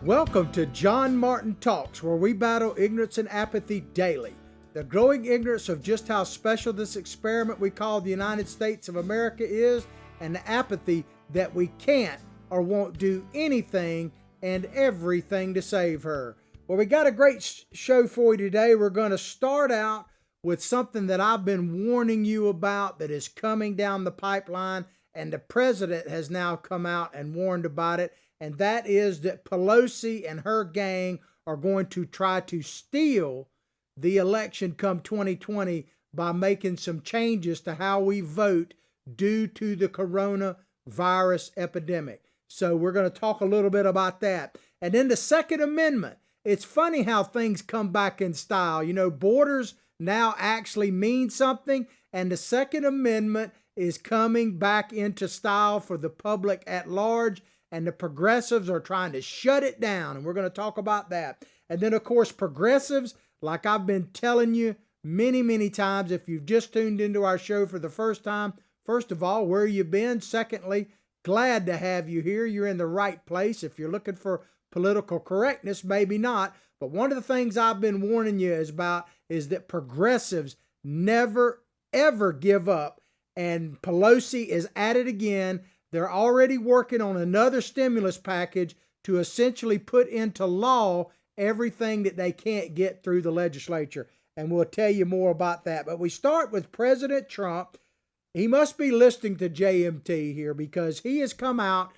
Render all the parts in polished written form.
Welcome to John Martin Talks, where we battle ignorance and apathy daily. The growing ignorance of just how special this experiment we call the United States of America is, and the apathy that we can't or won't do anything and everything to save her. Well, we got a great show for you today. We're going to start out with something that I've been warning you about that is coming down the pipeline, and the president has now come out and warned about it, and that is that Pelosi and her gang are going to try to steal the election come 2020 by making some changes to how we vote due to the coronavirus epidemic. So we're going to talk a little bit about that. And then the Second Amendment. It's funny how things come back in style. You know, borders now actually mean something, and the Second Amendment is coming back into style for the public at large, and the progressives are trying to shut it down, and we're going to talk about that. And then, of course, progressives, like I've been telling you many times, if you've just tuned into our show for the first time, first of all, where you been? Secondly, glad to have you here. You're in the right place. If you're looking for political correctness, maybe not. But one of the things I've been warning you about is that progressives never, ever give up. And Pelosi is at it again. They're already working on another stimulus package to essentially put into law everything that they can't get through the legislature. And we'll tell you more about that. But we start with President Trump. He must be listening to JMT here, because he has come out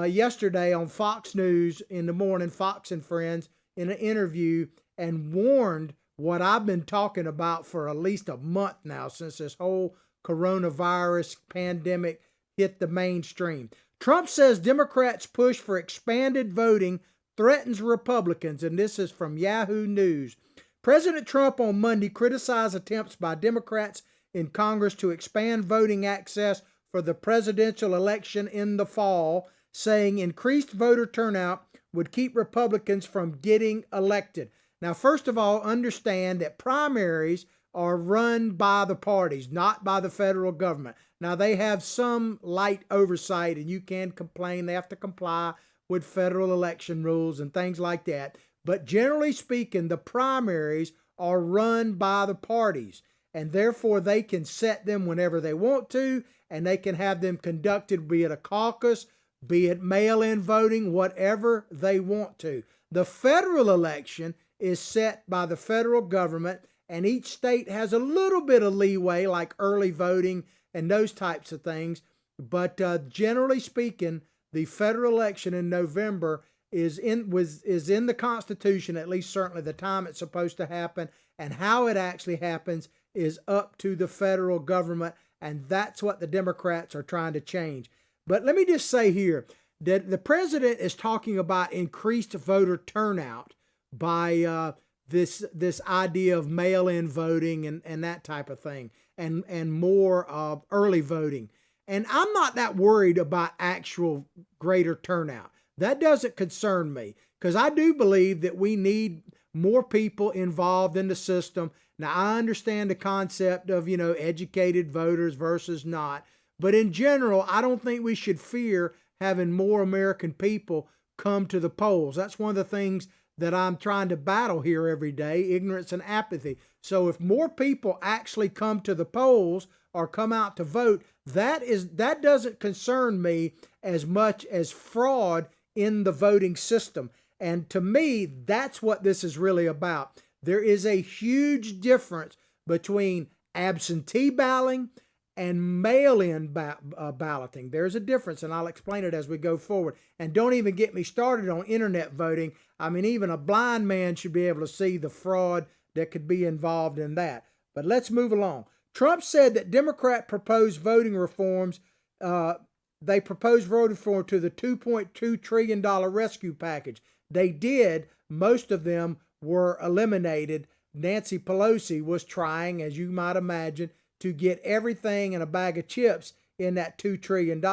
yesterday on Fox News in the morning, Fox and Friends, in an interview, and warned what I've been talking about for at least a month now, since this whole coronavirus pandemic hit the mainstream. Trump says Democrats' push for expanded voting threatens Republicans, and this is from Yahoo News. President Trump on Monday criticized attempts by Democrats in Congress to expand voting access for the presidential election in the fall, saying increased voter turnout would keep Republicans from getting elected. Now, first of all, understand that primaries are run by the parties, not by the federal government. Now, they have some light oversight, and you can complain. They have to comply with federal election rules and things like that. But generally speaking, the primaries are run by the parties, and therefore they can set them whenever they want to, and they can have them conducted, be it a caucus, be it mail-in voting, whatever they want to. The federal election is set by the federal government, and each state has a little bit of leeway, like early voting and those types of things. But generally speaking, the federal election in November is in the Constitution, at least certainly the time it's supposed to happen, and how it actually happens is up to the federal government, and that's what the Democrats are trying to change. But let me just say here that the president is talking about increased voter turnout by this idea of mail-in voting and that type of thing, and more early voting. And I'm not that worried about actual greater turnout. That doesn't concern me, because I do believe that we need more people involved in the system. Now, I understand the concept of, educated voters versus not. But in general, I don't think we should fear having more American people come to the polls. That's one of the things that I'm trying to battle here every day, ignorance and apathy. So if more people actually come to the polls or come out to vote, that doesn't concern me as much as fraud in the voting system. And to me, that's what this is really about. There is a huge difference between absentee balloting and mail-in balloting. There's a difference, and I'll explain it as we go forward. And don't even get me started on internet voting. I mean, even a blind man should be able to see the fraud that could be involved in that. But let's move along. Trump said that Democrat proposed voting reforms. They proposed voting reform to the $2.2 trillion rescue package. They did. Most of them were eliminated. Nancy Pelosi was trying, as you might imagine, to get everything in a bag of chips in that $2 trillion.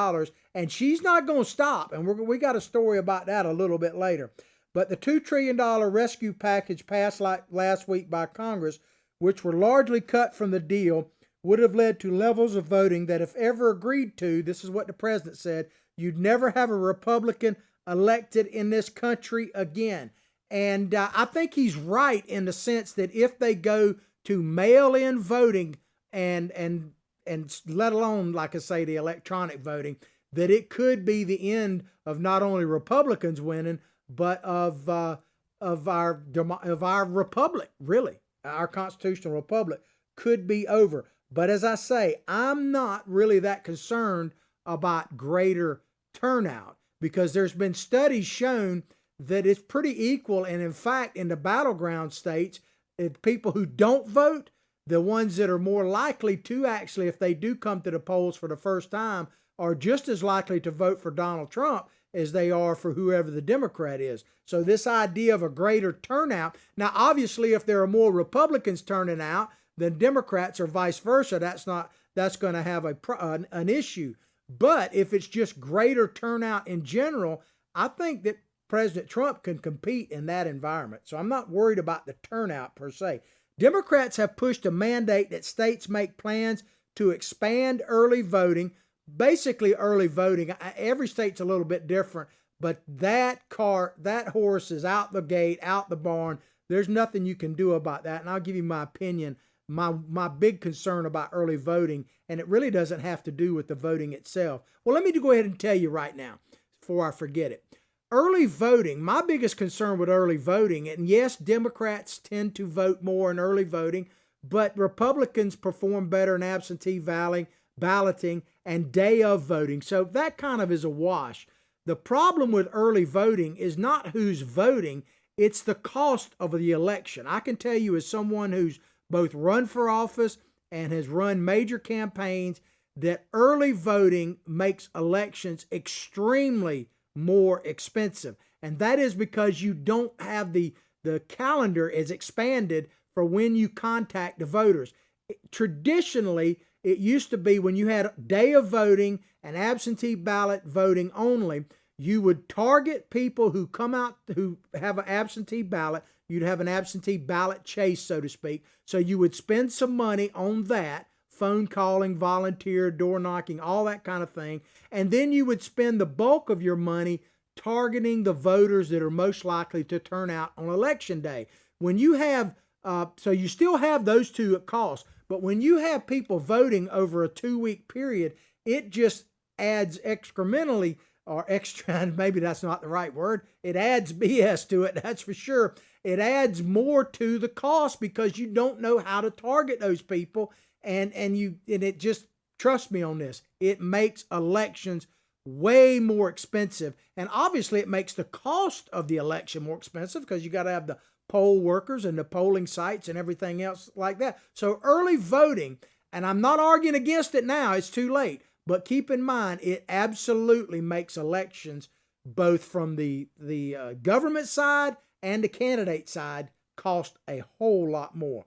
And she's not going to stop. And we got a story about that a little bit later. But the $2 trillion rescue package passed last week by Congress, which were largely cut from the deal, would have led to levels of voting that, if ever agreed to, this is what the president said, you'd never have a Republican elected in this country again. And I think he's right in the sense that if they go to mail-in voting and let alone, like I say, the electronic voting, that it could be the end of not only Republicans winning, but of our republic. Really, our constitutional republic could be over. But as I say, I'm not really that concerned about greater turnout, because there's been studies shown that it's pretty equal. And in fact, in the battleground states, people who don't vote, the ones that are more likely to actually, if they do come to the polls for the first time, are just as likely to vote for Donald Trump as they are for whoever the Democrat is. So this idea of a greater turnout, now obviously if there are more Republicans turning out than Democrats or vice versa, that's going to have an issue. But if it's just greater turnout in general, I think that President Trump can compete in that environment. So I'm not worried about the turnout per se. Democrats have pushed a mandate that states make plans to expand early voting. Basically, early voting, every state's a little bit different, but that horse is out the gate, out the barn. There's nothing you can do about that. And I'll give you my opinion, my big concern about early voting, and it really doesn't have to do with the voting itself. Well, let me go ahead and tell you right now before I forget it. Early voting, my biggest concern with early voting, and yes, Democrats tend to vote more in early voting, but Republicans perform better in absentee balloting and day of voting. So that kind of is a wash. The problem with early voting is not who's voting, it's the cost of the election. I can tell you, as someone who's both run for office and has run major campaigns, that early voting makes elections extremely more expensive. And that is because you don't have the calendar is expanded for when you contact the voters. Traditionally, it used to be when you had day of voting and absentee ballot voting only, you would target people who come out who have an absentee ballot. You'd have an absentee ballot chase, so to speak. So you would spend some money on that, phone calling, volunteer, door knocking, all that kind of thing. And then you would spend the bulk of your money targeting the voters that are most likely to turn out on election day. When you have, so you still have those two at cost, but when you have people voting over a 2-week period, it just adds excrementally, or extra, maybe that's not the right word, it adds BS to it, that's for sure. It adds more to the cost because you don't know how to target those people. And it just, trust me on this, it makes elections way more expensive. And obviously it makes the cost of the election more expensive because you got to have the poll workers and the polling sites and everything else like that. So early voting, and I'm not arguing against it now, it's too late, but keep in mind, it absolutely makes elections, both from the government side and the candidate side, cost a whole lot more.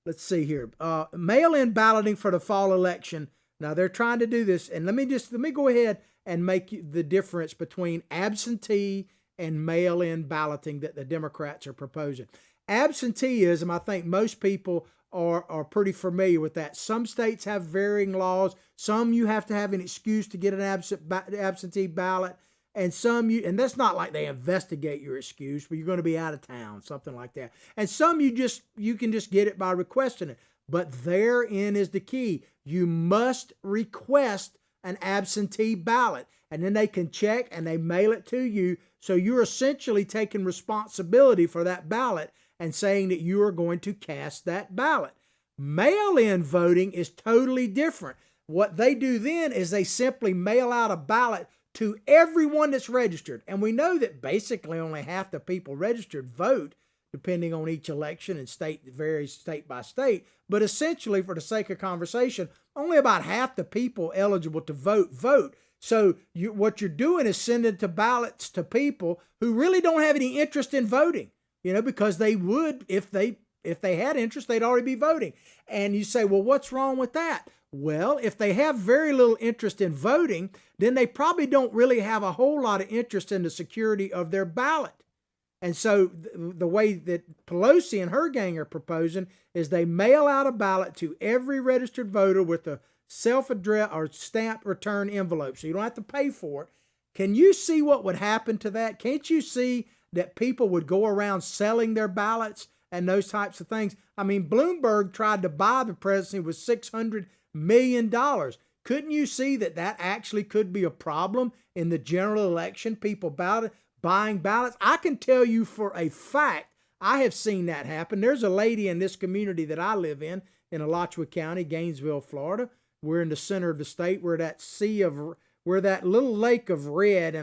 Let's see here. Mail-in balloting for the fall election. Now they're trying to do this, and let me go ahead and make the difference between absentee and mail-in balloting that the Democrats are proposing. Absenteeism, I think most people are pretty familiar with that. Some states have varying laws. Some you have to have an excuse to get an absentee ballot. And and that's not like they investigate your excuse, but you're going to be out of town, something like that. And some you can just get it by requesting it. But therein is the key. You must request an absentee ballot, and then they can check and they mail it to you. So you're essentially taking responsibility for that ballot and saying that you are going to cast that ballot. Mail-in voting is totally different. What they do then is they simply mail out a ballot to everyone that's registered. And we know that basically only half the people registered vote, depending on each election, and varies state by state. But essentially, for the sake of conversation, only about half the people eligible to vote. So what you're doing is sending ballots to people who really don't have any interest in voting, because they would, if they had interest, they'd already be voting. And you say, well, what's wrong with that? Well, if they have very little interest in voting, then they probably don't really have a whole lot of interest in the security of their ballot. And so the way that Pelosi and her gang are proposing is they mail out a ballot to every registered voter with a self-addressed or stamped return envelope. So you don't have to pay for it. Can you see what would happen to that? Can't you see that people would go around selling their ballots and those types of things? I mean, Bloomberg tried to buy the presidency with $600 million. Couldn't you see that that actually could be a problem in the general election? People buying ballots. I can tell you for a fact, I have seen that happen. There's a lady in this community that I live in Alachua County, Gainesville, Florida. We're in the center of the state. We're that little lake of red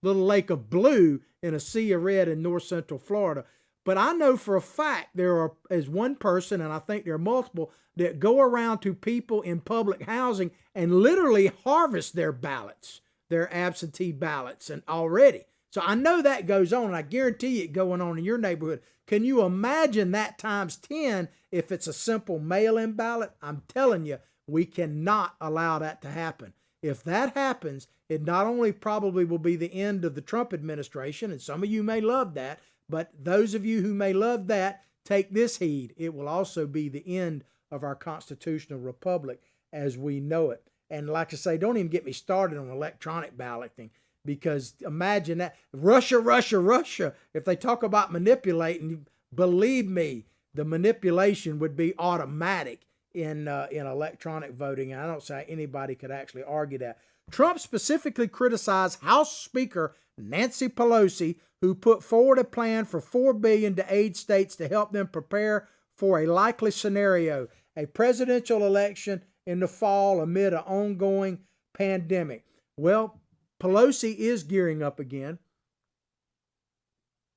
little lake of blue in a sea of red in north central Florida. But I know for a fact there is one person, and I think there are multiple, that go around to people in public housing and literally harvest their ballots, their absentee ballots, and already. So I know that goes on, and I guarantee you it going on in your neighborhood. Can you imagine that times 10 if it's a simple mail-in ballot? I'm telling you, we cannot allow that to happen. If that happens, it not only probably will be the end of the Trump administration, and some of you may love that, but those of you who may love that, take this heed. It will also be the end of our constitutional republic as we know it. And like I say, don't even get me started on electronic balloting, because imagine that. Russia. If they talk about manipulating, believe me, the manipulation would be automatic in electronic voting. And I don't say anybody could actually argue that. Trump specifically criticized House Speaker Nancy Pelosi, who put forward a plan for $4 billion to aid states to help them prepare for a likely scenario, a presidential election in the fall amid an ongoing pandemic. Well, Pelosi is gearing up again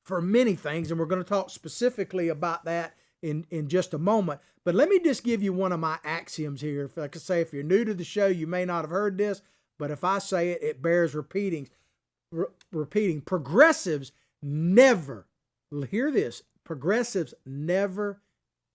for many things, and we're going to talk specifically about that in just a moment. But let me just give you one of my axioms here. Like I say, if you're new to the show, you may not have heard this, but if I say it, it bears repeating. Progressives never, hear this, progressives never,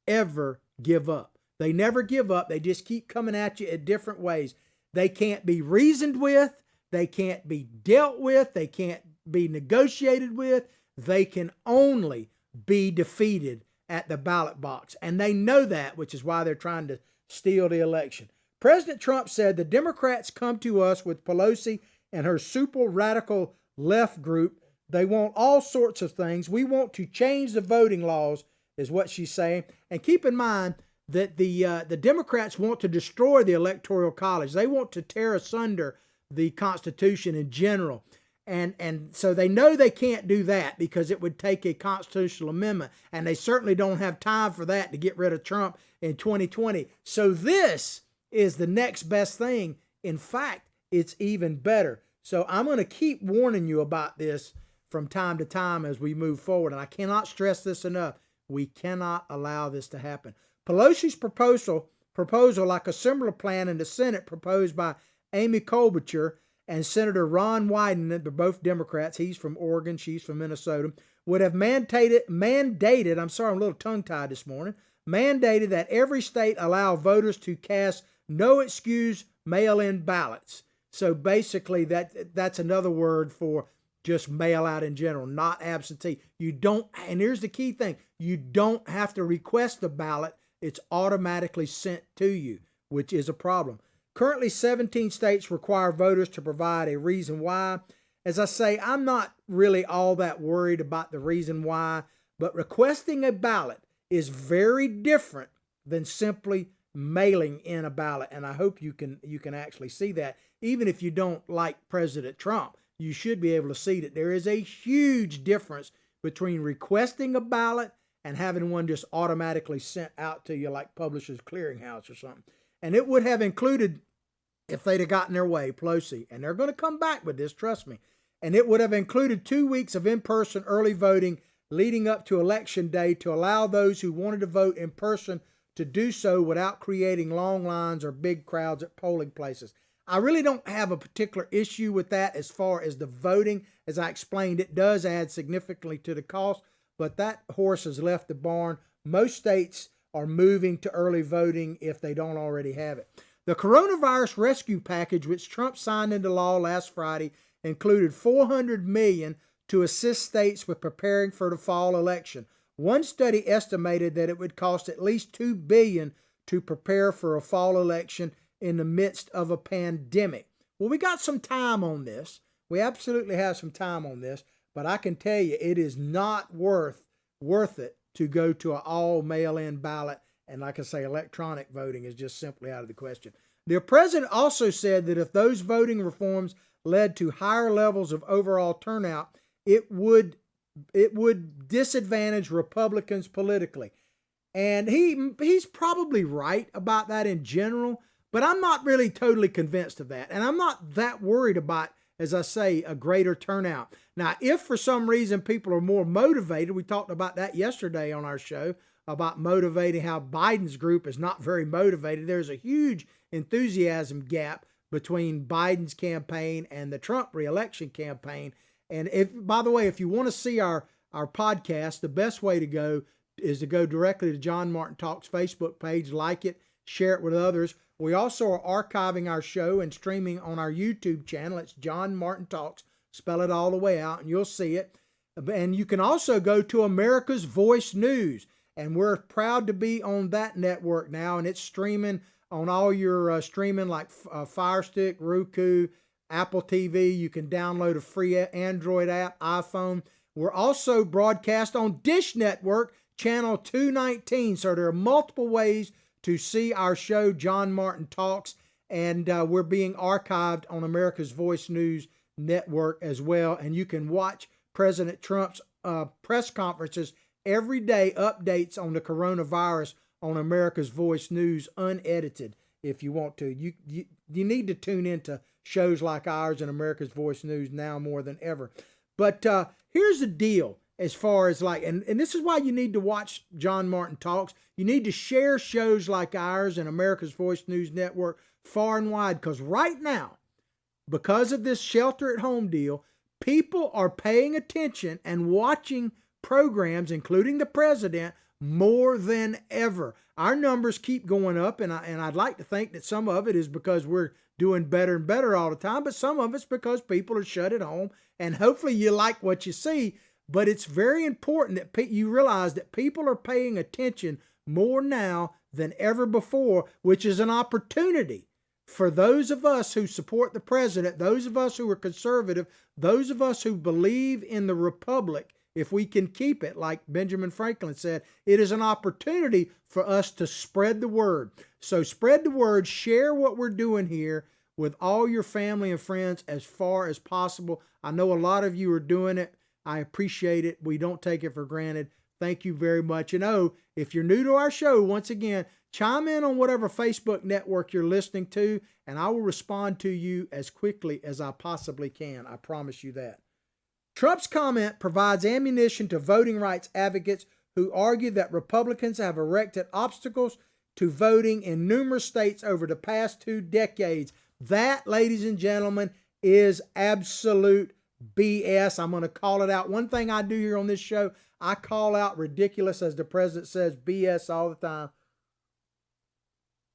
ever give up. They never give up. They just keep coming at you in different ways. They can't be reasoned with. They can't be dealt with. They can't be negotiated with. They can only be defeated at the ballot box. And they know that, which is why they're trying to steal the election. President Trump said the Democrats come to us with Pelosi and her super radical left group. They want all sorts of things. We want to change the voting laws, is what she's saying. And keep in mind that the Democrats want to destroy the Electoral College. They want to tear asunder the Constitution in general. And so they know they can't do that because it would take a constitutional amendment. And they certainly don't have time for that to get rid of Trump in 2020. So this is the next best thing. In fact, it's even better. So I'm going to keep warning you about this from time to time as we move forward. And I cannot stress this enough. We cannot allow this to happen. Pelosi's proposal, like a similar plan in the Senate proposed by Amy Klobuchar and Senator Ron Wyden, they're both Democrats, he's from Oregon, she's from Minnesota, would have mandated, I'm sorry, I'm a little tongue-tied this morning, mandated that every state allow voters to cast no excuse mail-in ballots. So basically that's another word for just mail out in general, not absentee. You don't, and here's the key thing, you don't have to request a ballot. It's automatically sent to you, which is a problem. Currently, 17 states require voters to provide a reason why. As I say, I'm not really all that worried about the reason why, but requesting a ballot is very different than simply mailing in a ballot. And I hope you can actually see that. Even if you don't like President Trump, you should be able to see that there is a huge difference between requesting a ballot and having one just automatically sent out to you like Publishers Clearinghouse or something. And it would have included, if they'd have gotten their way, Pelosi, and they're going to come back with this, trust me, and it would have included 2 weeks of in-person early voting leading up to Election Day to allow those who wanted to vote in person to do so without creating long lines or big crowds at polling places. I really don't have a particular issue with that as far as the voting. As I explained, it does add significantly to the cost, but that horse has left the barn. Most states are moving to early voting if they don't already have it. The coronavirus rescue package, which Trump signed into law last Friday, included $400 million to assist states with preparing for the fall election. One study estimated that it would cost at least $2 billion to prepare for a fall election in the midst of a pandemic. Well, we got some time on this. We absolutely have some time on this, but I can tell you it is not worth it to go to an all mail-in ballot. And like I say, electronic voting is just simply out of the question. The president also said that if those voting reforms led to higher levels of overall turnout, it would disadvantage Republicans politically. And he's probably right about that in general, but I'm not really totally convinced of that. And I'm not that worried about, as I say, a greater turnout. Now, if for some reason people are more motivated, we talked about that yesterday on our show, about motivating how Biden's group is not very motivated. There's a huge enthusiasm gap between Biden's campaign and the Trump reelection campaign. And by the way, if you want to see our podcast, the best way to go is to go directly to John Martin Talks Facebook page, like it, share it with others. We also are archiving our show and streaming on our YouTube channel. It's John Martin Talks. Spell it all the way out and you'll see it. And you can also go to America's Voice News. And we're proud to be on that network now. And it's streaming on all your streaming like Fire Stick, Roku, Apple TV. You can download a free Android app, iPhone. We're also broadcast on Dish Network, channel 219. So there are multiple ways to see our show, John Martin Talks. And we're being archived on America's Voice News Network as well. And you can watch President Trump's press conferences every day, updates on the coronavirus on America's Voice News unedited if you want to. You need to tune into shows like ours and America's Voice News now more than ever. But here's the deal as far as like, and this is why you need to watch John Martin Talks. You need to share shows like ours and America's Voice News Network far and wide, because right now, because of this shelter at home deal, people are paying attention and watching programs, including the president, more than ever. Our numbers keep going up, and I'd like to think that some of it is because we're doing better and better all the time, but some of it's because people are shut at home, and hopefully you like what you see. But it's very important that you realize that people are paying attention more now than ever before, which is an opportunity for those of us who support the president, those of us who are conservative, those of us who believe in the republic. If we can keep it, like Benjamin Franklin said, it is an opportunity for us to spread the word. So spread the word, share what we're doing here with all your family and friends as far as possible. I know a lot of you are doing it. I appreciate it. We don't take it for granted. Thank you very much. And if you're new to our show, once again, chime in on whatever Facebook network you're listening to, and I will respond to you as quickly as I possibly can. I promise you that. Trump's comment provides ammunition to voting rights advocates who argue that Republicans have erected obstacles to voting in numerous states over the past 2 decades. That, ladies and gentlemen, is absolute BS. I'm going to call it out. One thing I do here on this show, I call out ridiculous, as the president says, BS all the time.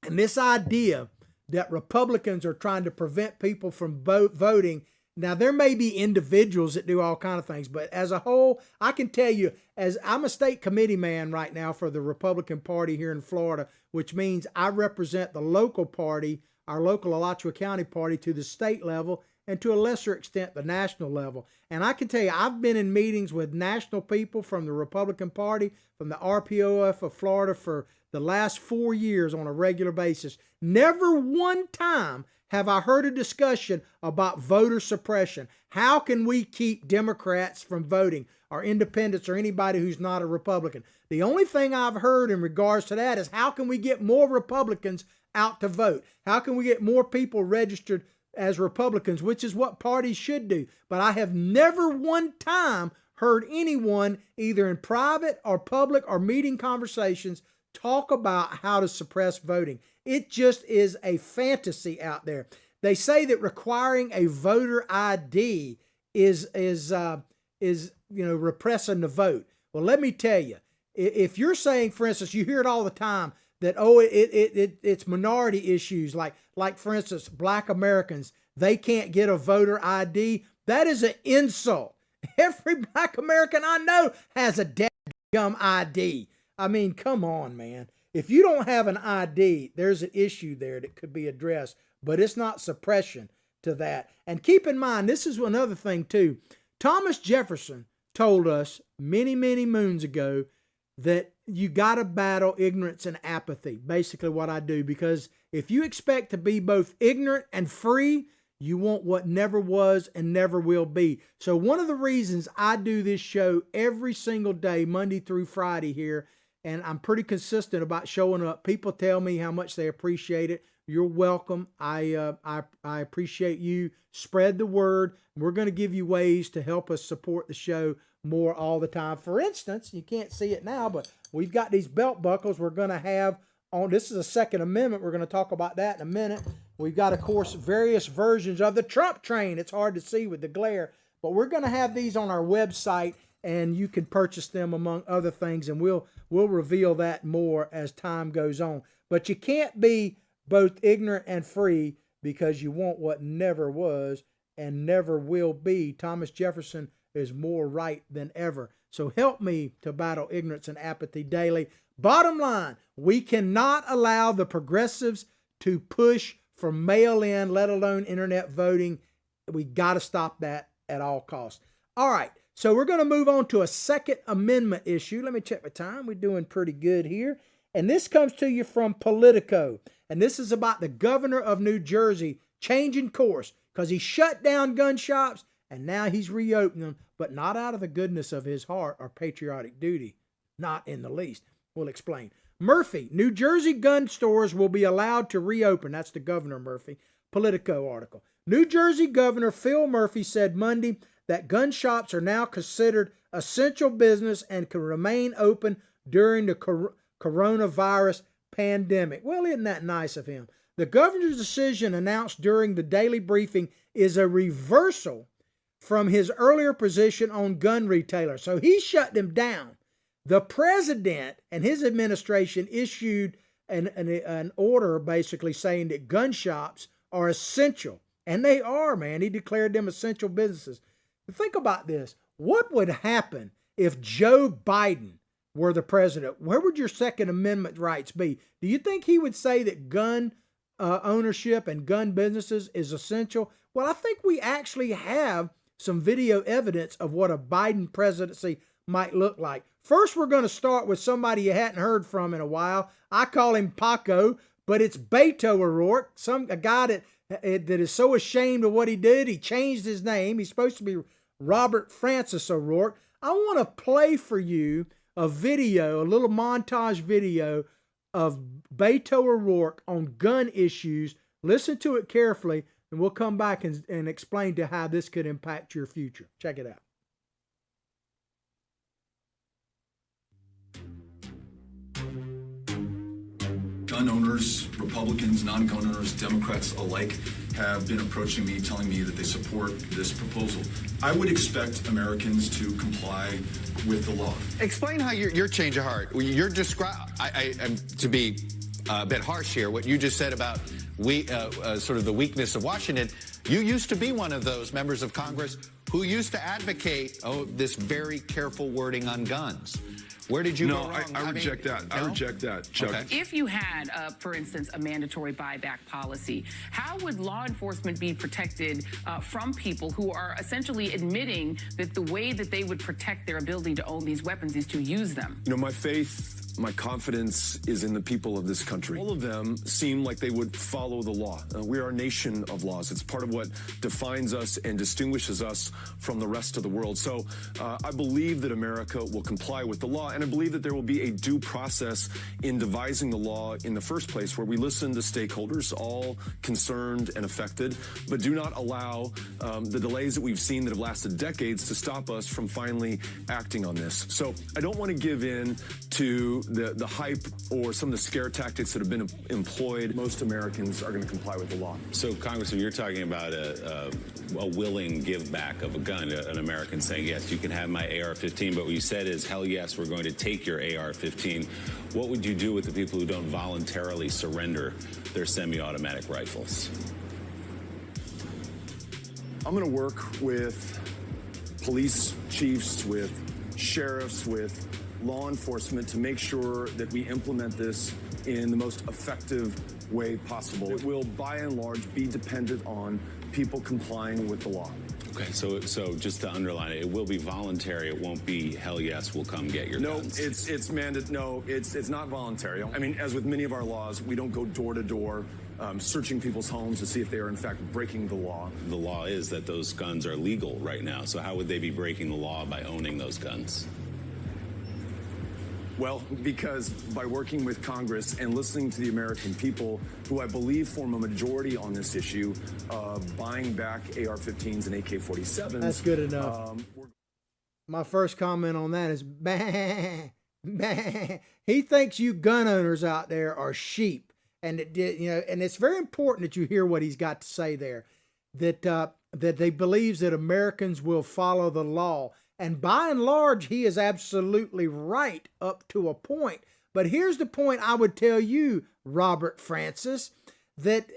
And this idea that Republicans are trying to prevent people from voting. Now, there may be individuals that do all kinds of things, but as a whole, I can tell you, as I'm a state committee man right now for the Republican Party here in Florida, which means I represent the local party, our local Alachua County party, to the state level and to a lesser extent the national level. And I can tell you, I've been in meetings with national people from the Republican Party, from the RPOF of Florida for the last 4 years on a regular basis. Never one time have I heard a discussion about voter suppression. How can we keep Democrats from voting, or independents, or anybody who's not a Republican? The only thing I've heard in regards to that is how can we get more Republicans out to vote? How can we get more people registered as Republicans, which is what parties should do. But I have never one time heard anyone, either in private or public or meeting conversations, talk about how to suppress voting. It just is a fantasy out there. They say that requiring a voter ID is repressing the vote. Well, let me tell you, if you're saying, for instance, you hear it all the time that it's minority issues, like for instance, Black Americans, they can't get a voter ID. That is an insult. Every Black American I know has a dadgum ID. I mean, come on, man. If you don't have an ID, there's an issue there that could be addressed, but it's not suppression. to that. And keep in mind, this is another thing too. Thomas Jefferson told us many, many moons ago that you got to battle ignorance and apathy. Basically what I do, because if you expect to be both ignorant and free, you want what never was and never will be. So one of the reasons I do this show every single day, Monday through Friday here, and I'm pretty consistent about showing up. People tell me how much they appreciate it. You're welcome. I appreciate you. Spread the word. We're going to give you ways to help us support the show more all the time. For instance, you can't see it now, but we've got these belt buckles we're going to have on. This is a Second Amendment. We're going to talk about that in a minute. We've got, of course, various versions of the Trump train. It's hard to see with the glare, but we're going to have these on our website, and you can purchase them among other things, and we'll reveal that more as time goes on. But you can't be both ignorant and free because you want what never was and never will be. Thomas Jefferson is more right than ever. So help me to battle ignorance and apathy daily. Bottom line, we cannot allow the progressives to push for mail-in, let alone internet voting. We got to stop that at all costs. All right, so we're going to move on to a Second Amendment issue. Let me check the time. We're doing pretty good here. And this comes to you from Politico. And this is about the governor of New Jersey changing course because he shut down gun shops and now he's reopening them, but not out of the goodness of his heart or patriotic duty. Not in the least. We'll explain. Murphy, New Jersey gun stores will be allowed to reopen. That's the Governor Murphy. Politico article. New Jersey Governor Phil Murphy said Monday that gun shops are now considered essential business and can remain open during the coronavirus pandemic. Well, isn't that nice of him? The governor's decision announced during the daily briefing is a reversal from his earlier position on gun retailers. So he shut them down. The president and his administration issued an order basically saying that gun shops are essential. And they are, man. He declared them essential businesses. Think about this. What would happen if Joe Biden were the president? Where would your Second Amendment rights be? Do you think he would say that gun ownership and gun businesses is essential? Well, I think we actually have some video evidence of what a Biden presidency might look like. First, we're going to start with somebody you hadn't heard from in a while. I call him Paco, but it's Beto O'Rourke, a guy that is so ashamed of what he did, he changed his name. He's supposed to be Robert Francis O'Rourke. I want to play for you a video, a little montage video of Beto O'Rourke on gun issues. Listen to it carefully, and we'll come back and explain to how this could impact your future. Check it out. Gun owners, Republicans, non-gun owners, Democrats alike have been approaching me, telling me that they support this proposal. I would expect Americans to comply with the law. Explain how your change of heart. You're to be a bit harsh here, what you just said about sort of the weakness of Washington. You used to be one of those members of Congress who used to advocate this very careful wording on guns. Where did you go wrong? I reject that. No? I reject that, Chuck. Okay. If you had, for instance, a mandatory buyback policy, how would law enforcement be protected from people who are essentially admitting that the way that they would protect their ability to own these weapons is to use them? You know, my faith, my confidence is in the people of this country. All of them seem like they would follow the law. We are a nation of laws. It's part of what defines us and distinguishes us from the rest of the world. So I believe that America will comply with the law, and I believe that there will be a due process in devising the law in the first place, where we listen to stakeholders, all concerned and affected, but do not allow the delays that we've seen that have lasted decades to stop us from finally acting on this. So I don't want to give in to the hype or some of the scare tactics that have been employed. Most Americans are going to comply with the law. So, Congressman, you're talking about a willing give back of a gun, an American saying, yes, you can have my AR-15, but what you said is, hell yes, we're going to take your AR-15. What would you do with the people who don't voluntarily surrender their semi-automatic rifles? I'm going to work with police chiefs, with sheriffs, with law enforcement to make sure that we implement this in the most effective way possible. It will, by and large, be dependent on people complying with the law. Okay, so just to underline it, it will be voluntary. It won't be hell yes, we'll come get your guns. No, it's not voluntary. I mean, as with many of our laws, we don't go door to door searching people's homes to see if they are in fact breaking the law. The law is that those guns are legal right now. So how would they be breaking the law by owning those guns? Well, because by working with Congress and listening to the American people, who I believe form a majority on this issue, buying back AR-15s and AK-47s. That's good enough. My first comment on that is, bah, bah. He thinks you gun owners out there are sheep. And and it's very important that you hear what he's got to say there, that they believes that Americans will follow the law. And by and large, he is absolutely right up to a point. But here's the point I would tell you, Robert Francis, that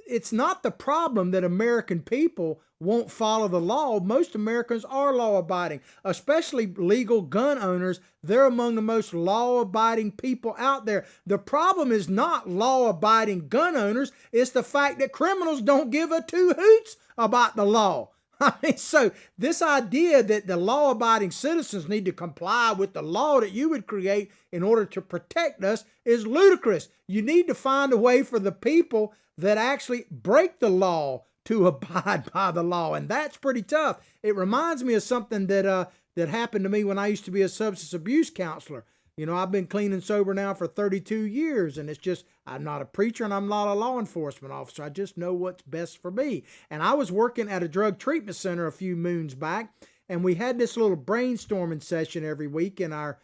it's not the problem that American people won't follow the law. Most Americans are law-abiding, especially legal gun owners. They're among the most law-abiding people out there. The problem is not law-abiding gun owners. It's the fact that criminals don't give a two hoots about the law. I mean, so this idea that the law-abiding citizens need to comply with the law that you would create in order to protect us is ludicrous. You need to find a way for the people that actually break the law to abide by the law, and that's pretty tough. It reminds me of something that happened to me when I used to be a substance abuse counselor. You know, I've been clean and sober now for 32 years, and it's just, I'm not a preacher and I'm not a law enforcement officer. I just know what's best for me. And I was working at a drug treatment center a few moons back, and we had this little brainstorming session every week in our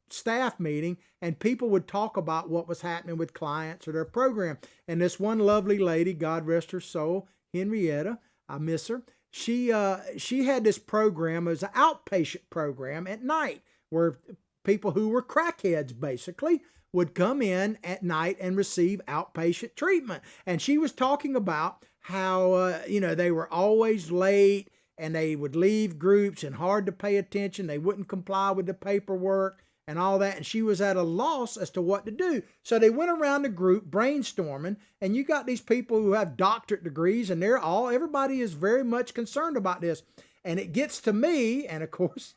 staff meeting, and people would talk about what was happening with clients or their program. And this one lovely lady, God rest her soul, Henrietta, I miss her, she had this program. It was an outpatient program at night where people who were crackheads basically would come in at night and receive outpatient treatment. And she was talking about how, they were always late and they would leave groups and hard to pay attention. They wouldn't comply with the paperwork and all that. And she was at a loss as to what to do. So they went around the group brainstorming, and you got these people who have doctorate degrees, and everybody is very much concerned about this. And it gets to me, and of course,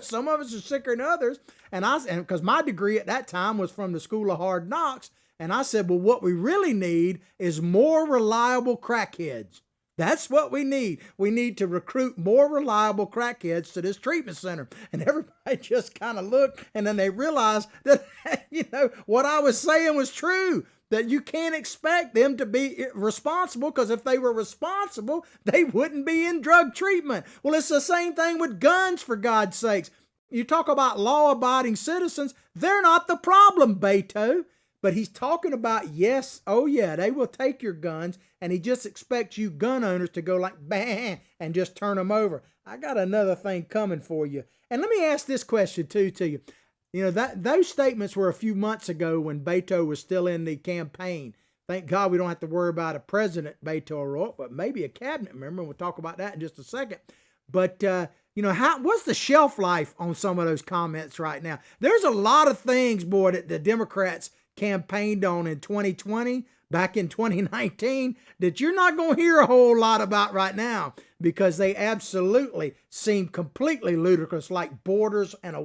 some of us are sicker than others. And because my degree at that time was from the School of Hard Knocks. And I said, well, what we really need is more reliable crackheads. That's what we need. We need to recruit more reliable crackheads to this treatment center. And everybody just kind of looked, and then they realized that, what I was saying was true. That you can't expect them to be responsible, because if they were responsible, they wouldn't be in drug treatment. Well, it's the same thing with guns, for God's sakes. You talk about law-abiding citizens, they're not the problem, Beto. But he's talking about, yes, oh yeah, they will take your guns, and he just expects you gun owners to go like, bang, and just turn them over. I got another thing coming for you. And let me ask this question too to you. Those statements were a few months ago when Beto was still in the campaign. Thank God we don't have to worry about a president, Beto O'Rourke, but maybe a cabinet member. We'll talk about that in just a second. But, what's the shelf life on some of those comments right now? There's a lot of things, boy, that the Democrats campaigned on in 2020, back in 2019, that you're not going to hear a whole lot about right now, because they absolutely seem completely ludicrous, like borders and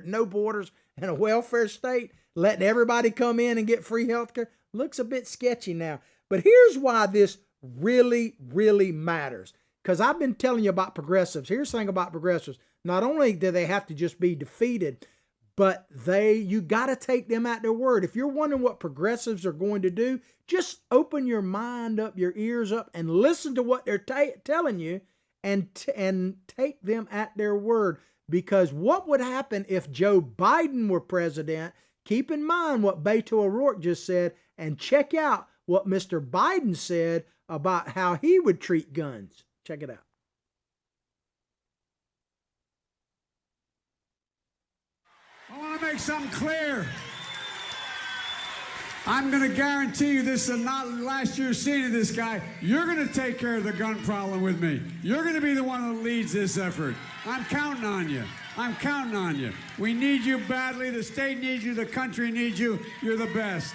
no borders and a welfare state, letting everybody come in and get free health care. Looks a bit sketchy now. But here's why this really, really matters. Because I've been telling you about progressives. Here's the thing about progressives. Not only do they have to just be defeated, but you got to take them at their word. If you're wondering what progressives are going to do, just open your mind up, your ears up, and listen to what they're telling you, and take them at their word. Because what would happen if Joe Biden were president? Keep in mind what Beto O'Rourke just said, and check out what Mr. Biden said about how he would treat guns. Check it out. I want to make something clear. I'm going to guarantee you this is not last year's scene of this guy. You're going to take care of the gun problem with me. You're going to be the one that leads this effort. I'm counting on you. I'm counting on you. We need you badly. The state needs you. The country needs you. You're the best.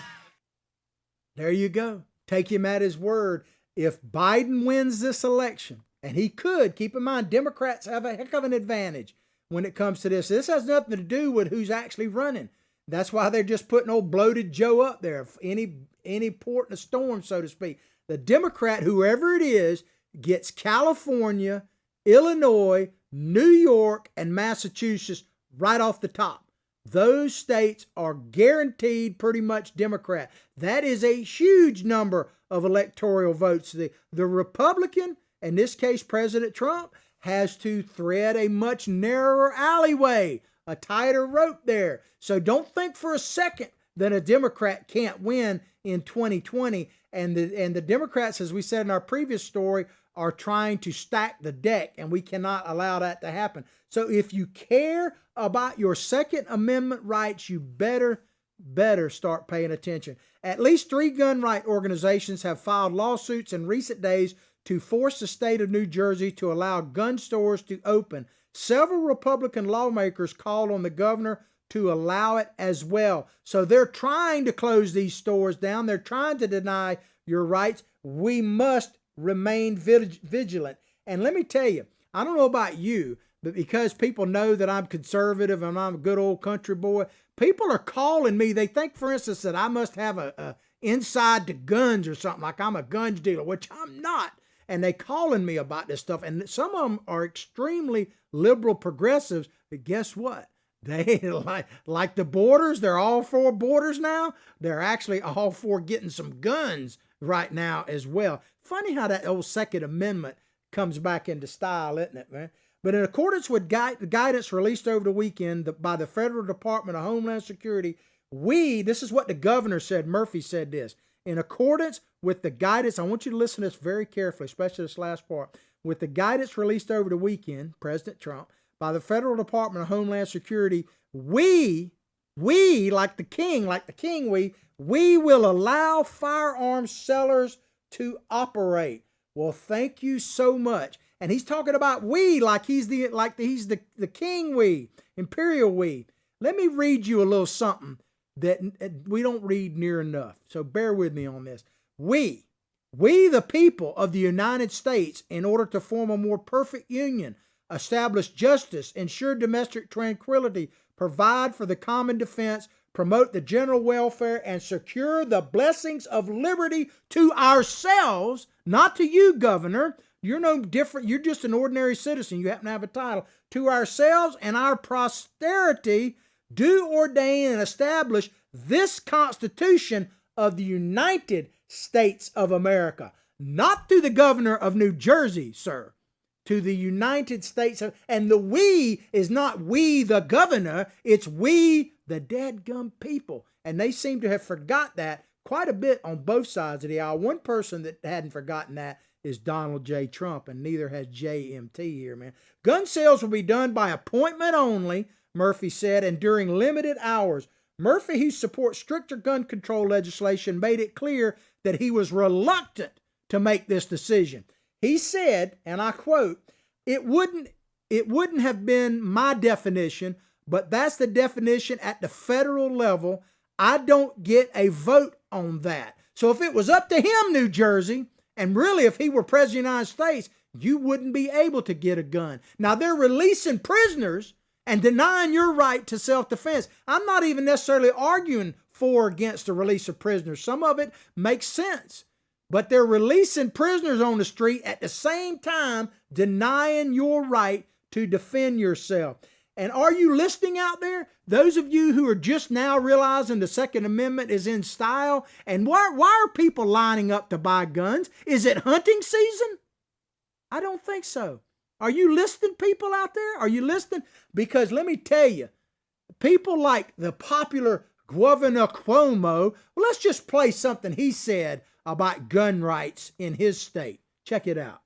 There you go. Take him at his word. if Biden wins this election, and he could, keep in mind, Democrats have a heck of an advantage when it comes to this. This has nothing to do with who's actually running. That's why they're just putting old bloated Joe up there, any port in a storm, so to speak. The Democrat, whoever it is, gets California, Illinois, New York, and Massachusetts right off the top. Those states are guaranteed pretty much Democrat. That is a huge number of electoral votes. The Republican, in this case President Trump, has to thread a much narrower alleyway, a tighter rope there. So don't think for a second that a Democrat can't win in 2020. And the Democrats, as we said in our previous story, are trying to stack the deck, and we cannot allow that to happen. So if you care about your Second Amendment rights, you better start paying attention. At least 3 gun right organizations have filed lawsuits in recent days to force the state of New Jersey to allow gun stores to open. Several Republican lawmakers called on the governor to allow it as well. So they're trying to close these stores down. They're trying to deny your rights. We must remain vigilant. And let me tell you, I don't know about you, but because people know that I'm conservative and I'm a good old country boy, people are calling me. They think, for instance, that I must have a inside to guns or something, like I'm a guns dealer, which I'm not. And they calling me about this stuff. And some of them are extremely liberal progressives. But guess what? They like the borders. They're all for borders now. They're actually all for getting some guns right now as well. Funny how that old Second Amendment comes back into style, isn't it, man? But in accordance with guidance released over the weekend by the Federal Department of Homeland Security, this is what the governor said, Murphy said this, in accordance with the guidance, I want you to listen to this very carefully, especially this last part, with the guidance released over the weekend, President Trump, by the Federal Department of Homeland Security, we, like the king, we will allow firearms sellers to operate. Well, thank you so much. And he's talking about we, like he's the king we, imperial we. Let me read you a little something that we don't read near enough. So bear with me on this. We the people of the United States, in order to form a more perfect union, establish justice, ensure domestic tranquility, provide for the common defense, promote the general welfare, and secure the blessings of liberty to ourselves, not to you, Governor. You're no different. You're just an ordinary citizen. You happen to have a title. To ourselves and our posterity, do ordain and establish this Constitution of the United States of America. Not to the governor of New Jersey, sir. To the United States. And the we is not we the governor. It's we the dadgum people. And they seem to have forgot that quite a bit on both sides of the aisle. One person that hadn't forgotten that is Donald J. Trump, and neither has JMT here, man. Gun sales will be done by appointment only, Murphy said, and during limited hours. Murphy, who supports stricter gun control legislation, made it clear that he was reluctant to make this decision. He said, and I quote, it wouldn't have been my definition, but that's the definition at the federal level. I don't get a vote on that. So if it was up to him, New Jersey, and really, if he were president of the United States, you wouldn't be able to get a gun. Now, they're releasing prisoners and denying your right to self-defense. I'm not even necessarily arguing for or against the release of prisoners. Some of it makes sense. But they're releasing prisoners on the street at the same time denying your right to defend yourself. And are you listening out there? Those of you who are just now realizing the Second Amendment is in style, and why are people lining up to buy guns? Is it hunting season? I don't think so. Are you listening, people out there? Are you listening? Because let me tell you, people like the popular Governor Cuomo, well, let's just play something he said about gun rights in his state. Check it out.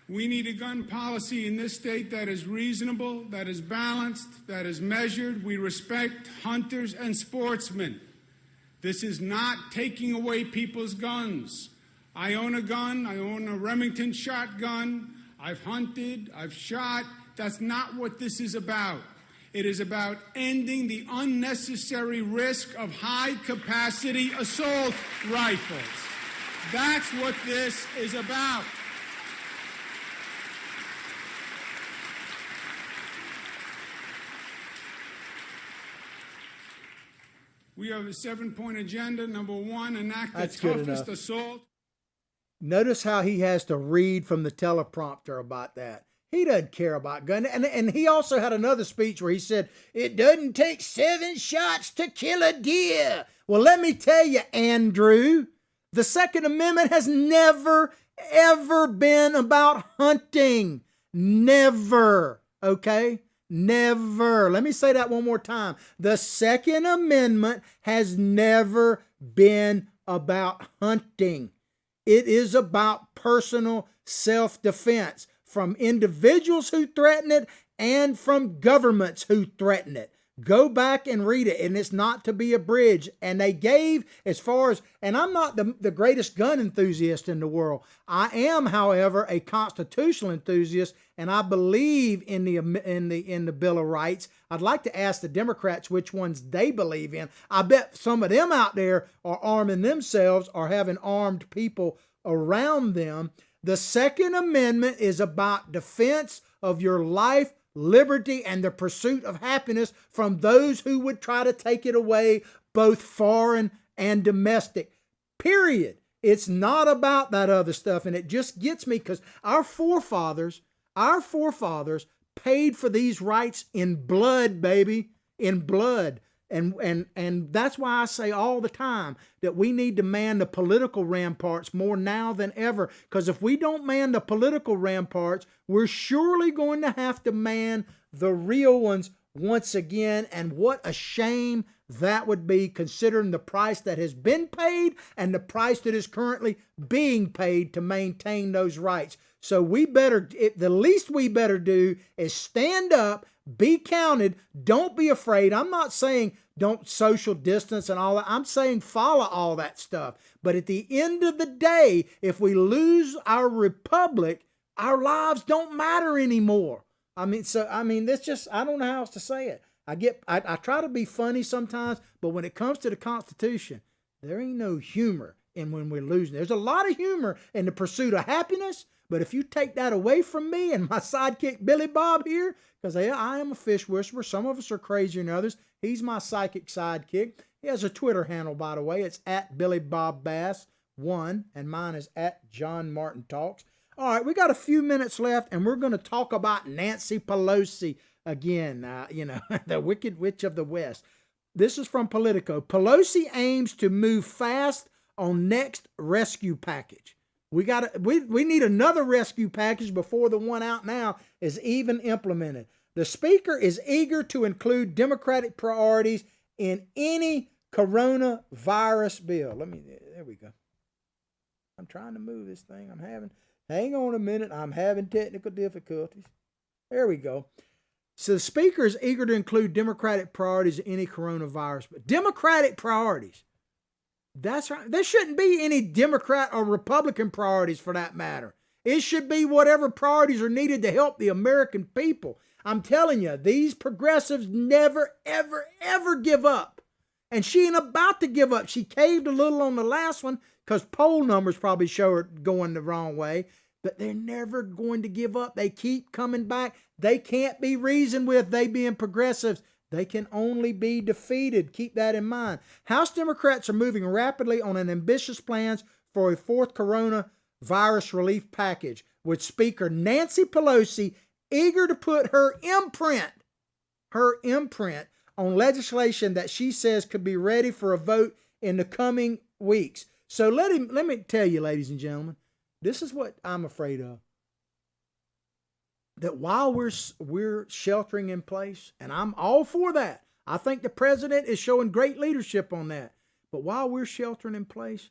We need a gun policy in this state that is reasonable, that is balanced, that is measured. We respect hunters and sportsmen. This is not taking away people's guns. I own a gun. I own a Remington shotgun. I've hunted. I've shot. That's not what this is about. It is about ending the unnecessary risk of high-capacity assault rifles. That's what this is about. We have a 7-point agenda. Number one, enact the That's good toughest enough. assault. Notice how he has to read from the teleprompter about that. He doesn't care about gun. And he also had another speech where he said, it doesn't take 7 shots to kill a deer. Well, let me tell you, Andrew, the Second Amendment has never, ever been about hunting. Never. Okay? Never. Let me say that one more time. The Second Amendment has never been about hunting. It is about personal self-defense from individuals who threaten it and from governments who threaten it. Go back and read it, and it's not to be abridged. And they gave, as far as, and I'm not the greatest gun enthusiast in the world. I am, however, a constitutional enthusiast, and I believe in the Bill of Rights. I'd like to ask the Democrats which ones they believe in. I bet some of them out there are arming themselves or having armed people around them. The Second Amendment is about defense of your life, liberty, and the pursuit of happiness from those who would try to take it away, both foreign and domestic. Period. It's not about that other stuff. And it just gets me because our forefathers paid for these rights in blood, baby, in blood. And that's why I say all the time that we need to man the political ramparts more now than ever. Because if we don't man the political ramparts, we're surely going to have to man the real ones once again. And what a shame that would be, considering the price that has been paid and the price that is currently being paid to maintain those rights. So the least we better do is stand up, be counted, don't be afraid. I'm not saying don't social distance and all that. I'm saying follow all that stuff. But at the end of the day, if we lose our republic, our lives don't matter anymore. I mean, that's just, I don't know how else to say it. I try to be funny sometimes, but when it comes to the Constitution, there ain't no humor in when we're losing. There's a lot of humor in the pursuit of happiness, but if you take that away from me and my sidekick Billy Bob here, because I am a fish whisperer, some of us are crazier than others. He's my psychic sidekick. He has a Twitter handle, by the way. It's at Billy Bob Bass 1, and mine is at John Martin Talks. All right, we got a few minutes left, and we're going to talk about Nancy Pelosi again. The Wicked Witch of the West. This is from Politico. Pelosi aims to move fast on next rescue package. We need another rescue package before the one out now is even implemented. The speaker is eager to include Democratic priorities in any coronavirus bill. There we go. I'm trying to move this thing. Hang on a minute. I'm having technical difficulties. There we go. So the speaker is eager to include Democratic priorities in any coronavirus bill. Democratic priorities. That's right. There shouldn't be any Democrat or Republican priorities for that matter. It should be whatever priorities are needed to help the American people. I'm telling you, these progressives never, ever, ever give up. And she ain't about to give up. She caved a little on the last one because poll numbers probably show her going the wrong way. But they're never going to give up. They keep coming back. They can't be reasoned with, they being progressives. They can only be defeated. Keep that in mind. House Democrats are moving rapidly on an ambitious plans for a fourth coronavirus relief package, with Speaker Nancy Pelosi eager to put her imprint on legislation that she says could be ready for a vote in the coming weeks. So let me tell you, ladies and gentlemen, this is what I'm afraid of. That while we're sheltering in place, and I'm all for that. I think the president is showing great leadership on that. But while we're sheltering in place,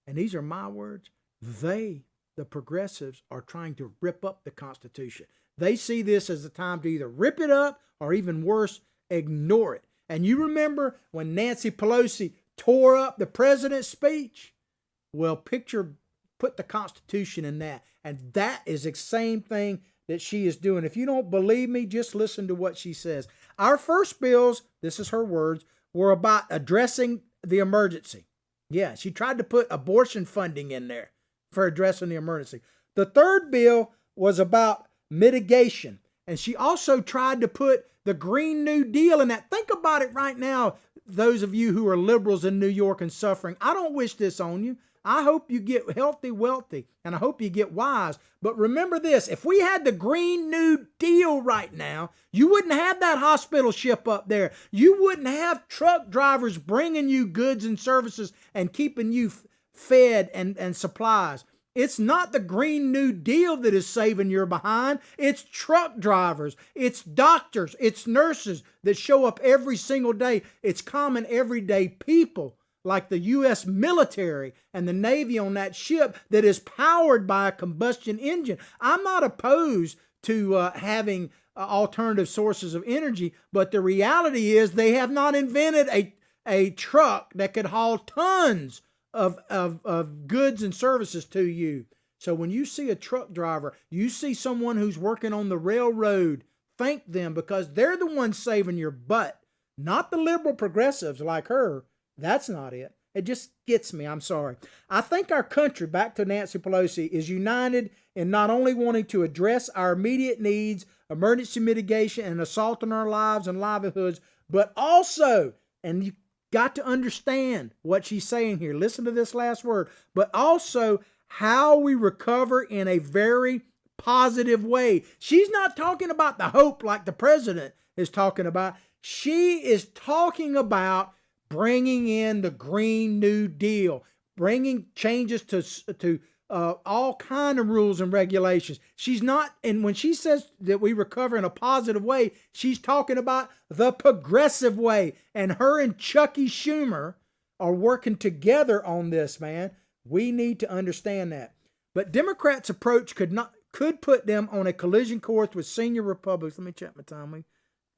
and these are my words, the progressives, are trying to rip up the Constitution. They see this as a time to either rip it up or, even worse, ignore it. And you remember when Nancy Pelosi tore up the president's speech? Well, put the Constitution in that. And that is the same thing that she is doing. If you don't believe me, just listen to what she says. Our first bills, this is her words, were about addressing the emergency. Yeah, she tried to put abortion funding in there for addressing the emergency. The third bill was about mitigation. And she also tried to put the Green New Deal in that. Think about it right now, those of you who are liberals in New York and suffering. I don't wish this on you. I hope you get healthy, wealthy, and I hope you get wise. But remember this, if we had the Green New Deal right now, you wouldn't have that hospital ship up there. You wouldn't have truck drivers bringing you goods and services and keeping you fed and supplies. It's not the Green New Deal that is saving your behind. It's truck drivers, it's doctors, it's nurses that show up every single day. It's common everyday people like the U.S. military and the Navy on that ship that is powered by a combustion engine. I'm not opposed to having alternative sources of energy, but the reality is they have not invented a truck that could haul tons of goods and services to you. So when you see a truck driver, you see someone who's working on the railroad, thank them, because they're the ones saving your butt, not the liberal progressives like her. That's not it. It just gets me. I'm sorry. I think our country, back to Nancy Pelosi, is united in not only wanting to address our immediate needs, emergency mitigation, and assault on our lives and livelihoods, but also, and you got to understand what she's saying here. Listen to this last word. But also how we recover in a very positive way. She's not talking about the hope like the president is talking about. She is talking about bringing in the Green New Deal, bringing changes to all kind of rules and regulations. She's not, and when she says that we recover in a positive way, she's talking about the progressive way. And her and Chucky Schumer are working together on this, man. We need to understand that. But Democrats' approach could put them on a collision course with senior Republicans. Let me check my time. We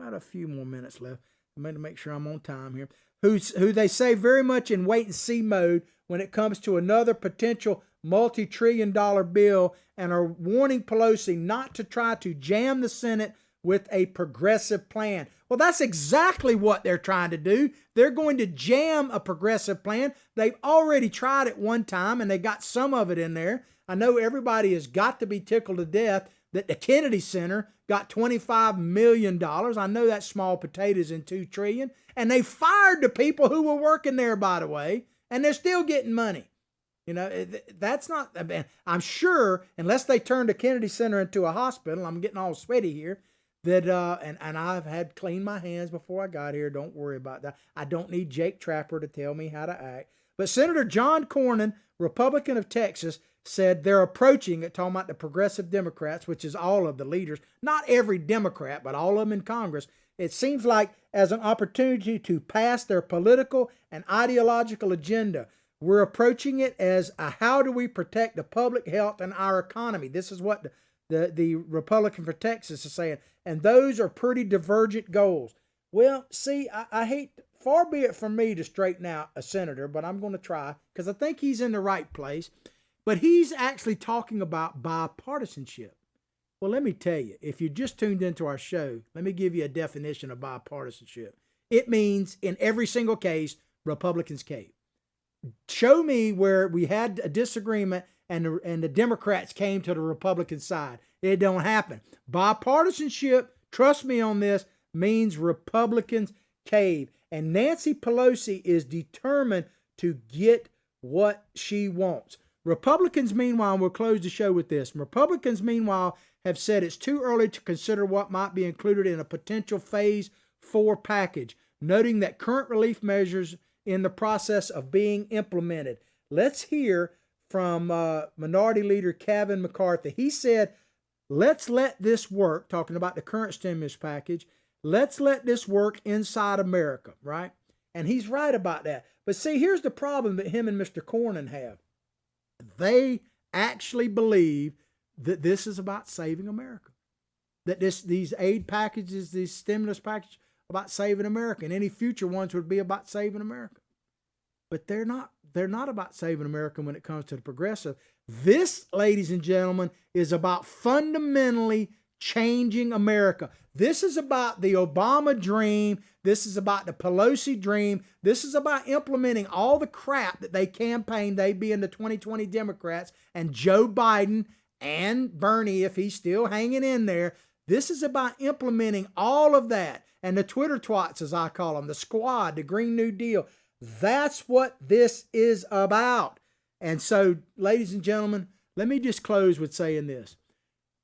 got a few more minutes left. I'm going to make sure I'm on time here. Who they say very much in wait and see mode when it comes to another potential multi-trillion-dollar bill, and are warning Pelosi not to try to jam the Senate with a progressive plan. Well, that's exactly what they're trying to do. They're going to jam a progressive plan. They've already tried it one time, and they got some of it in there. I know everybody has got to be tickled to death that the Kennedy Center got $25 million. I know that's small potatoes in $2 trillion. And they fired the people who were working there, by the way, and they're still getting money. You know, that's not, I'm sure, unless they turn the Kennedy Center into a hospital, I'm getting all sweaty here, that, and I've had cleaned my hands before I got here. Don't worry about that. I don't need Jake Trapper to tell me how to act. But Senator John Cornyn, Republican of Texas, said they're approaching it, talking about the progressive Democrats, which is all of the leaders, not every Democrat, but all of them in Congress. It seems like as an opportunity to pass their political and ideological agenda. We're approaching it as a how do we protect the public health and our economy. This is what the Republican for Texas is saying. And those are pretty divergent goals. Well, see, I hate, far be it from me to straighten out a senator, but I'm going to try because I think he's in the right place. But he's actually talking about bipartisanship. Well, let me tell you, if you just tuned into our show, let me give you a definition of bipartisanship. It means in every single case, Republicans cave. Show me where we had a disagreement and the Democrats came to the Republican side. It don't happen. Bipartisanship, trust me on this, means Republicans cave. And Nancy Pelosi is determined to get what she wants. Republicans, meanwhile, we'll close the show with this. Republicans, meanwhile, have said it's too early to consider what might be included in a potential Phase 4 package, noting that current relief measures in the process of being implemented. Let's hear from Minority Leader Kevin McCarthy. He said, let's let this work, talking about the current stimulus package, let's let this work inside America, right? And he's right about that. But see, here's the problem that him and Mr. Cornyn have. They actually believe that this is about saving America. That these aid packages, these stimulus packages, about saving America, and any future ones would be about saving America. But they're not about saving America when it comes to the progressive. This, ladies and gentlemen, is about fundamentally changing America. This is about the Obama dream. This is about the Pelosi dream. This is about implementing all the crap that they campaigned, they being the 2020 Democrats, and Joe Biden and Bernie, if he's still hanging in there. This is about implementing all of that. And the Twitter twats, as I call them, the squad, the Green New Deal. That's what this is about. And so, ladies and gentlemen, let me just close with saying this.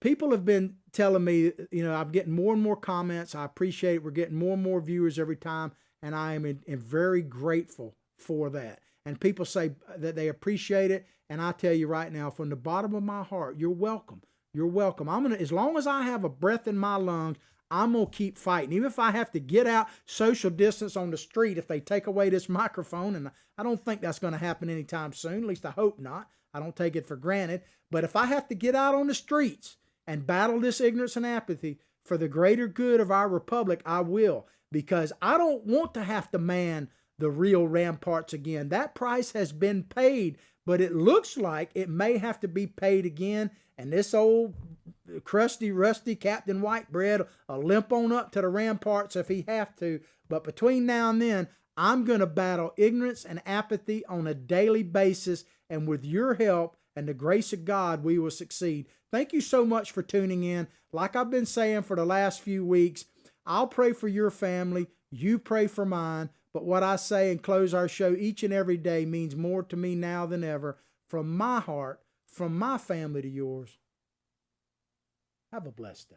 People have been telling me, I'm getting more and more comments. I appreciate it. We're getting more and more viewers every time. And I am very grateful for that. And people say that they appreciate it. And I tell you right now, from the bottom of my heart, you're welcome. You're welcome. As long as I have a breath in my lungs, I'm going to keep fighting. Even if I have to get out, social distance on the street, if they take away this microphone, and I don't think that's going to happen anytime soon, at least I hope not. I don't take it for granted. But if I have to get out on the streets and battle this ignorance and apathy for the greater good of our republic, I will. Because I don't want to have to man the real ramparts again. That price has been paid, but it looks like it may have to be paid again. And this old crusty, rusty Captain Whitebread will limp on up to the ramparts if he have to. But between now and then, I'm going to battle ignorance and apathy on a daily basis. And with your help and the grace of God, we will succeed. Thank you so much for tuning in. Like I've been saying for the last few weeks, I'll pray for your family. You pray for mine. But what I say and close our show each and every day means more to me now than ever. From my heart, from my family to yours. Have a blessed day.